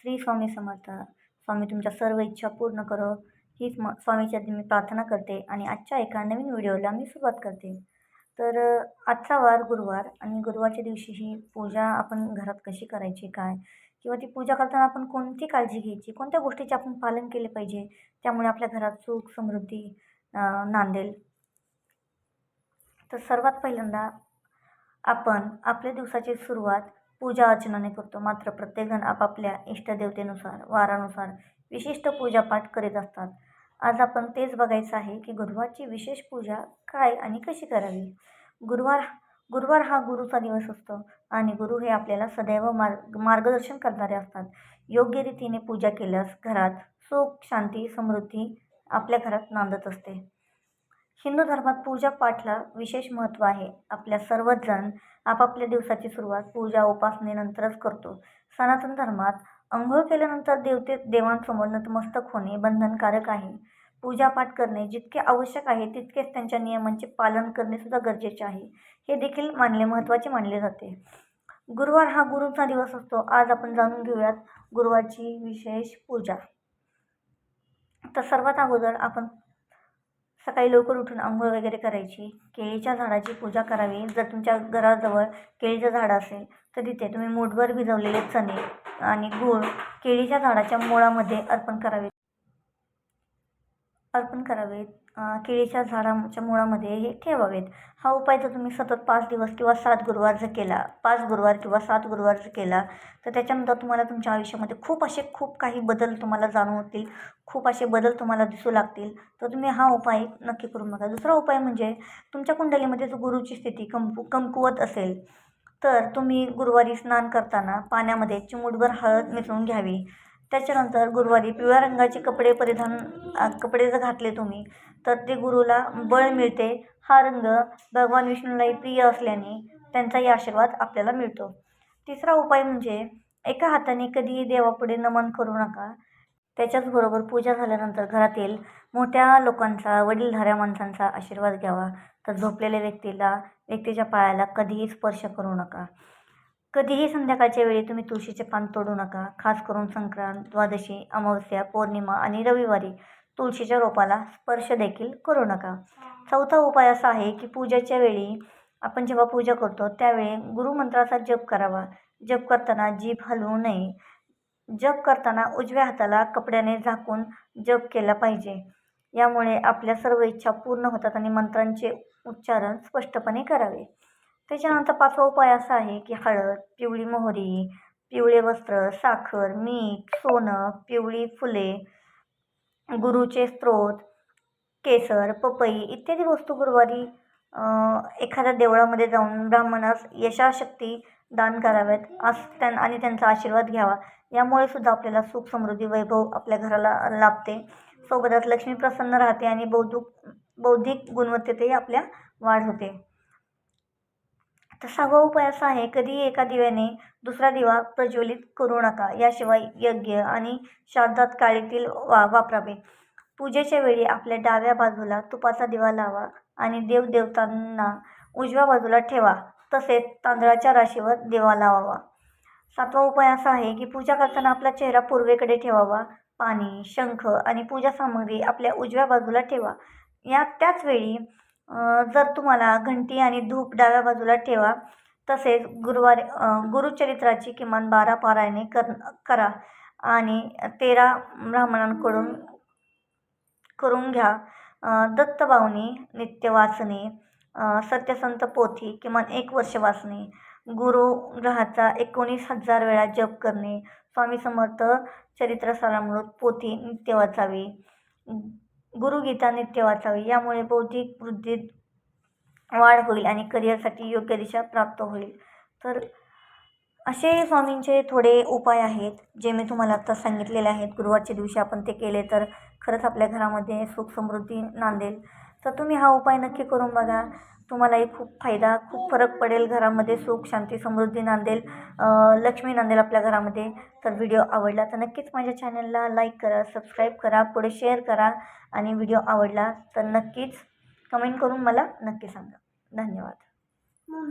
श्री स्वामी समर्थ. स्वामी तुमच्या सर्व इच्छा पूर्ण करो हीच स्वामीच्या मी प्रार्थना करते आणि आजच्या एका नवीन व्हिडिओला मी सुरुवात करते. तर आजचा वार गुरुवार आणि गुरुवारच्या दिवशी ही पूजा आपण घरात कशी करायची काय किंवा ती पूजा करताना आपण कोणती काळजी घ्यायची, कोणत्या गोष्टीचे आपण पालन केले पाहिजे, त्यामुळे आपल्या घरात सुख समृद्धी नांदेल. तर सर्वात पहिल्यांदा आपण आपल्या दिवसाची सुरुवात पूजा अर्चनाने करतो. मात्र प्रत्येकजण आपापल्या इष्टदेवतेनुसार वारानुसार विशिष्ट पूजापाठ करीत असतात. आज आपण तेच बघायचं आहे की गुरुवारची विशेष पूजा काय आणि कशी करावी. गुरुवार हा गुरुचा दिवस असतो आणि गुरु हे आपल्याला सदैव मार्गदर्शन करणारे असतात. योग्य रीतीने पूजा केल्यास घरात सुख शांती समृद्धी आपल्या घरात नांदत असते. हिंदू धर्मात पूजा पाठला विशेष महत्त्व आहे. आपल्या सर्वच जण आपापल्या दिवसाची सुरुवात पूजा उपासनेनंतरच करतो. सनातन धर्मात अंघोळ केल्यानंतर देवांसमोर नतमस्तक होणे बंधनकारक आहे. पूजापाठ करणे जितके आवश्यक आहे तितकेच त्यांच्या नियमांचे पालन करणे सुद्धा गरजेचे आहे. हे देखील महत्त्वाचे मानले जाते. गुरुवार हा गुरुचा दिवस असतो. आज आपण जाणून घेऊयात गुरुवारची विशेष पूजा. तर सर्वात अगोदर आपण सकाळी लवकर उठून अंघोळ वगैरे करायची. केळीच्या झाडाची पूजा करावी. जर तुमच्या घराजवळ केळीचं झाड असेल तर तिथे तुम्ही मूठभर भिजवलेले चणे आणि गूळ केळीच्या झाडाच्या मुळामध्ये अर्पण करावे. केळीच्या झाडाच्या मुळामध्ये हे ठेवावेत. हा उपाय जर तुम्ही सतत 5 दिवस किंवा 7 गुरुवार जर केला, 5 गुरुवार किंवा 7 गुरुवार जर केला तर त्याच्यानंतर तुम्हाला तुमच्या आयुष्यामध्ये खूप काही बदल तुम्हाला जाणवतील, खूप असे बदल तुम्हाला दिसू लागतील. तर तुम्ही हा उपाय नक्की करून बघा. दुसरा उपाय म्हणजे तुमच्या कुंडलीमध्ये जर गुरुची स्थिती कमकुवत असेल तर तुम्ही गुरुवारी स्नान करताना पाण्यामध्ये चिमूटभर हळद मिसळून घ्यावी. त्याच्यानंतर गुरुवारी पिवळ्या रंगाचे कपडे जर घातले तुम्ही तर ते गुरुला बळ मिळते. हा रंग भगवान विष्णूलाही प्रिय असल्याने त्यांचाही आशीर्वाद आपल्याला मिळतो. तिसरा उपाय म्हणजे एका हाताने कधीही देवापुढे नमन करू नका. त्याच्याचबरोबर पूजा झाल्यानंतर घरातील मोठ्या लोकांचा, वडीलधाऱ्या माणसांचा आशीर्वाद घ्यावा. तर झोपलेल्या व्यक्तीच्या पायाला कधीही स्पर्श करू नका. कधीही संध्याकाळच्या वेळी तुम्ही तुळशीचे पान तोडू नका. खास करून संक्रांत, द्वादशी, अमावस्या, पौर्णिमा आणि रविवारी तुळशीच्या रोपाला स्पर्श देखील करू नका. चौथा उपाय असा आहे की पूजेच्या वेळी आपण जेव्हा पूजा करतो त्यावेळी गुरुमंत्राचा जप करावा. जप करताना जीभ हलवू नये. जप करताना उजव्या हाताला कपड्याने झाकून जप केला पाहिजे. यामुळे आपल्या सर्व इच्छा पूर्ण होतात आणि मंत्रांचे उच्चारण स्पष्टपणे करावे. त्याच्यानंतर 5वा उपाय असा आहे की हळद, पिवळी मोहरी, पिवळे वस्त्र, साखर, मीठ, सोनं, पिवळी फुले, गुरुचे स्तोत्र, केसर, पपई इत्यादी वस्तू गुरुवारी एखाद्या देवळामध्ये जाऊन ब्राह्मणास यशाशक्ती दान कराव्यात आणि त्यांचा आशीर्वाद घ्यावा. यामुळे सुद्धा आपल्याला सुख समृद्धी वैभव आपल्या घराला लाभते. सोबतच लक्ष्मी प्रसन्न राहते आणि बौद्धिक गुणवत्तेतही आपल्या वाढ होते. तर 6वा उपाय असा आहे कधीही एका दिव्याने दुसरा दिवा प्रज्वलित करू नका. याशिवाय यज्ञ आणि श्राद्धात काळे तेल वापरावे. पूजेच्या वेळी आपल्या डाव्या बाजूला तुपाचा दिवा लावा आणि देवदेवतांना उजव्या बाजूला ठेवा. तसेच तांदळाच्या राशीवर दिवा लावावा. 7वा उपाय असा आहे की पूजा करताना आपला चेहरा पूर्वेकडे ठेवावा. पाणी, शंख आणि पूजा सामग्री आपल्या उजव्या बाजूला ठेवा. त्याच वेळी जर तुम्हाला घंटी आणि धूप डाव्या बाजूला ठेवा. तसेच गुरुचरित्राची किमान 12 पारायणे करा आणि 13 ब्राह्मणांकडून करून घ्या. दत्तबावनी नित्य वाचणे, सत्यसंत पोथी किमान 1 वर्ष वाचणे, गुरुग्रहाचा 19,000 वेळा जप करणे, स्वामी समर्थ चरित्रसारामृत पोथी नित्य वाचावी, गुरुगीता नित्य वाचावी. यामुळे बौद्धिक वृद्धीत वाढ होईल आणि करिअरसाठी योग्य दिशा प्राप्त होईल. तर असे स्वामींचे थोडे उपाय आहेत जे मी तुम्हाला आता सांगितलेले आहेत. गुरुवारच्या दिवशी आपण ते केले तर खरंच आपल्या घरामध्ये सुख समृद्धी नांदेल. तर तुम्ही हा उपाय नक्की करून बघा. तुम्हालाही खूप फरक पडेल. घरामध्ये सुख शांती समृद्धी नांदेल, लक्ष्मी नांदेल आपल्या घरामध्ये. तर व्हिडिओ आवडला तर नक्कीच माझ्या चॅनलला लाईक करा, सबस्क्राईब करा, पुढे शेअर करा आणि व्हिडिओ आवडला तर नक्कीच कमेंट करून मला नक्की सांगा. धन्यवाद.